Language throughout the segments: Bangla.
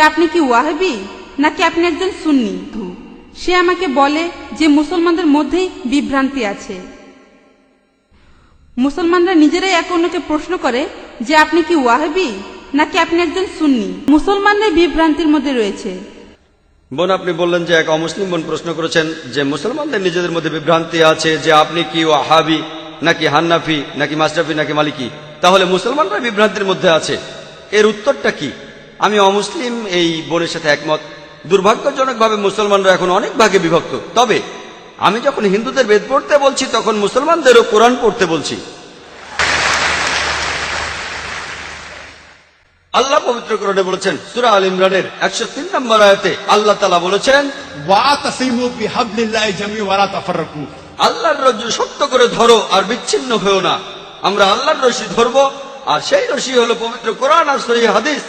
আপনি কি ওয়াহাবি নাকি আপনি একজন সুন্নি? সে আমাকে বলে যে মুসলমানদের মধ্যেই বিভ্রান্তি আছে। মুসলমানরা নিজেরাই এক অন্যকে প্রশ্ন করে যে আপনি কি ওয়াহাবি নাকি আপনি একজন সুন্নি। মুসলমানরা বিভ্রান্তির মধ্যে রয়েছে। বোন, আপনি বললেন যে এক অমুসলিম বোন প্রশ্ন করেছেন যে মুসলমানদের নিজেদের মধ্যে বিভ্রান্তি আছে যে আপনি কি ওয়াহাবি নাকি হান্নাফি নাকি মাশরাফি নাকি মালিকি, তাহলে মুসলমানরা বিভ্রান্তির মধ্যে আছে, এর উত্তরটা কি? আমি অমুসলিম এই বোনের সাথে একমত। দুর্ভাগ্যজনকভাবে মুসলমানরা এখন অনেক ভাগে বিভক্ত। তবে আমি যখন হিন্দুদের বেদ পড়তে বলছি তখন মুসলমানদেরও কোরআন পড়তে বলছি। আল্লাহ পবিত্র কোরআনে বলেছেন, সূরা আল ইমরানের 103 নম্বর আয়াতে আল্লাহ তাআলা বলেছেন, ওয়াতাসিমু বিহাবলিল্লাহি জামিআন ওয়া লা তাফাররাকু। আল্লাহর রজ্জু শক্ত করে ধরো আর বিচ্ছিন্ন হয়েও না। আমরা আল্লাহর রশি ধরবো, আর সেই রশি হলো পবিত্র কোরআন আর সহিহ হাদিস।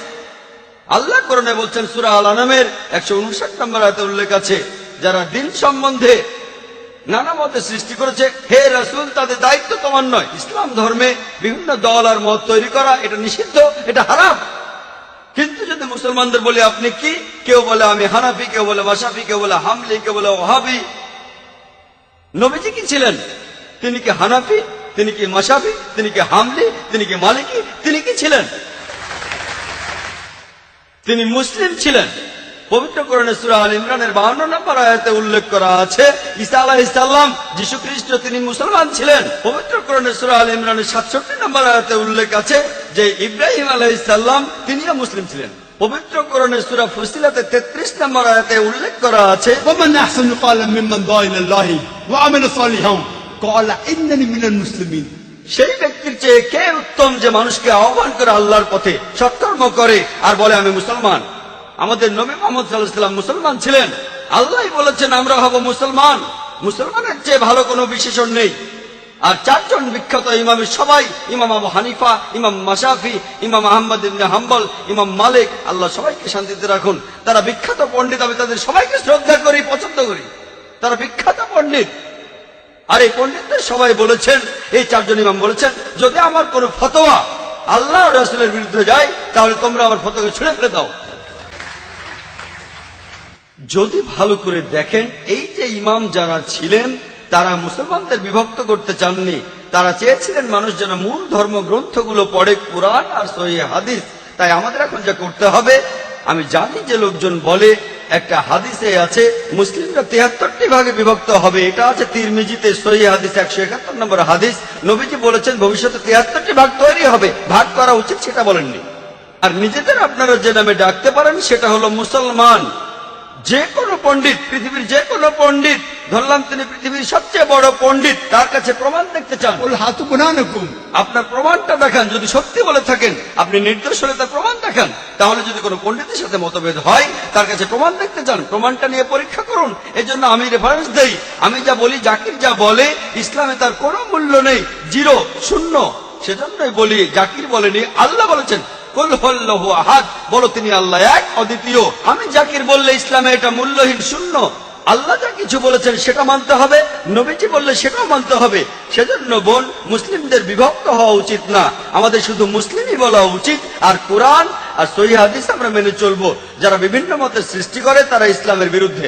আল্লাহ কোরআনে বলছেন, সূরা আল আনামের 159 নম্বর আয়াতে উল্লেখ আছে, যারা দিন সম্বন্ধে নানা মতে সৃষ্টি করেছে, হে রাসূল, তাদের দায়িত্ব তোমার নয়। ইসলাম ধর্মে বিভিন্ন দল আর মত তৈরি করা এটা নিষিদ্ধ, এটা হারাম। কিন্তু যদি মুসলমানদের বলি আপনি কি, কেউ বলে আমি হানাফি, কেউ বলে মাশরাফি, কেউ বলে হামলি, কেউ বলে ওয়াহাবি। নবীজি কি ছিলেন? তিনি কি হানাফি? তিনি কি মাশরাফি? তিনি কি হামলি? তিনি কি মালিকি? তিনি কি ছিলেন? তিনি মুসলিম ছিলেন। পবিত্র কোরআনে সূরা আল ইমরানের 52 নম্বর আয়াতে উল্লেখ করা আছে, ঈসা আলাইহিস সালাম, যীশু খ্রিস্ট, তিনি মুসলমান ছিলেন। পবিত্র কোরআনে সূরা আল ইমরানের 67 নম্বর আয়াতে উল্লেখ আছে যে ইব্রাহিম আলাইহিস সালাম, তিনিও মুসলিম ছিলেন। পবিত্র কোরআনে সূরা ফুসিলাতে 33 নম্বর আয়াতে উল্লেখ করা আছে, ওয়ামান আহসানু ক্বালাম মিম্মান দাআ ইলাল্লাহি ওয়া আমালা সালিহান ক্বালা ইন্নানি মিনাল মুসলিমিন। সেই ব্যক্তির চেয়ে কে উত্তম যে মানুষকে আহ্বান করে আল্লাহর পথে, সৎকর্ম করে আর বলে আমি মুসলমান। আমাদের নবী মুহাম্মদ সাল্লাল্লাহু আলাইহি ওয়াসাল্লাম মুসলমান ছিলেন। আল্লাহই বলেছেন আমরা হব মুসলমান। মুসলমানের চেয়ে ভালো কোনো বিশেষণ নেই। আর চারজন বিখ্যাত ইমামের সবাই, ইমাম আবু হানিফা, ইমাম মাশরাফি, ইমাম আহমদ ইবনে হাম্বল, ইমাম মালিক, আল্লাহ সবাইকে শান্তিতে রাখুন, তারা বিখ্যাত পণ্ডিত। আমি তাদের সবাইকে শ্রদ্ধা করি, পছন্দ করি। তারা বিখ্যাত পণ্ডিত। আর এই পণ্ডিতদের সবাই বলেছেন, এই চারজন ইমাম বলেছেন, যদি আমার কোনো ফতোয়া আল্লাহ ও রাসূলের বিরুদ্ধে যায় তাহলে তোমরা আমার ফতোয়াকে ছুঁড়ে ফেলে দাও। যদি ভালো করে দেখেন, এই যে ইমাম যারা ছিলেন তারা মুসলমানদের বিভক্ত করতে চাননি। তারা চেয়েছিলেন মানুষ যেন মূল ধর্মগ্রন্থগুলো পড়ে, কোরআন আর সহিহ হাদিস। তাই আমাদের এখন যা করতে হবে, আমি জানি যে লোকজন বলে একটা হাদিসে আছে মুসলিমরা 73টি ভাগে বিভক্ত হবে, এটা আছে তিরমিজিতে সহিহ হাদিস 171 নম্বর হাদিস। নবীজি বলেছেন ভবিষ্যতে 73টি ভাগ তৈরি হবে, ভাগ করা উচিত সেটা বলেননি। আর নিজেদের আপনারা যে নামে ডাকতে পারেন সেটা হলো মুসলমান। যে কোনো পণ্ডিত, পৃথিবীর যে কোনো পণ্ডিত, ধরলাম তিনি পৃথিবীর সবচেয়ে বড় পণ্ডিত, তার কাছে প্রমাণ দেখতে চান, কুল হাতু বুরহানাকুম, আপনার প্রমাণটা দেখান। যদি সত্যি বলে থাকেন, আপনি নির্দোষ হলে তার প্রমাণ দেখান। তাহলে যদি কোনো পণ্ডিতের সাথে মতভেদ হয়, তার কাছে প্রমাণ দেখতে চান, প্রমাণটা নিয়ে পরীক্ষা করুন। এজন্য আমি রেফারেন্স দেই, আমি যা বলি, জাকির যা বলে, ইসলামে তার কোনো মূল্য নেই, জিরো, শূন্য। সেজন্যই বলি, জাকির বলেনি, আল্লাহ বলেছেন কুল হুয়াল্লাহু আহাদ, বলো তিনি আল্লাহ এক, অদ্বিতীয়। আমি জাকির বললে ইসলামে এটা মূল্যহীন, শূন্য। আল্লাহ যা কিছু বলেছেন সেটা মানতে হবে, নবীজি বললে সেটাও মানতে হবে। সেজন্য বোন, মুসলিমদের বিভক্ত হওয়া উচিত না, আমাদের শুধু মুসলিমই বলা উচিত। আর কোরআন আর সহিহ হাদিস আমরা মেনে চলবো। যারা বিভিন্ন মতের সৃষ্টি করে তারা ইসলামের বিরুদ্ধে।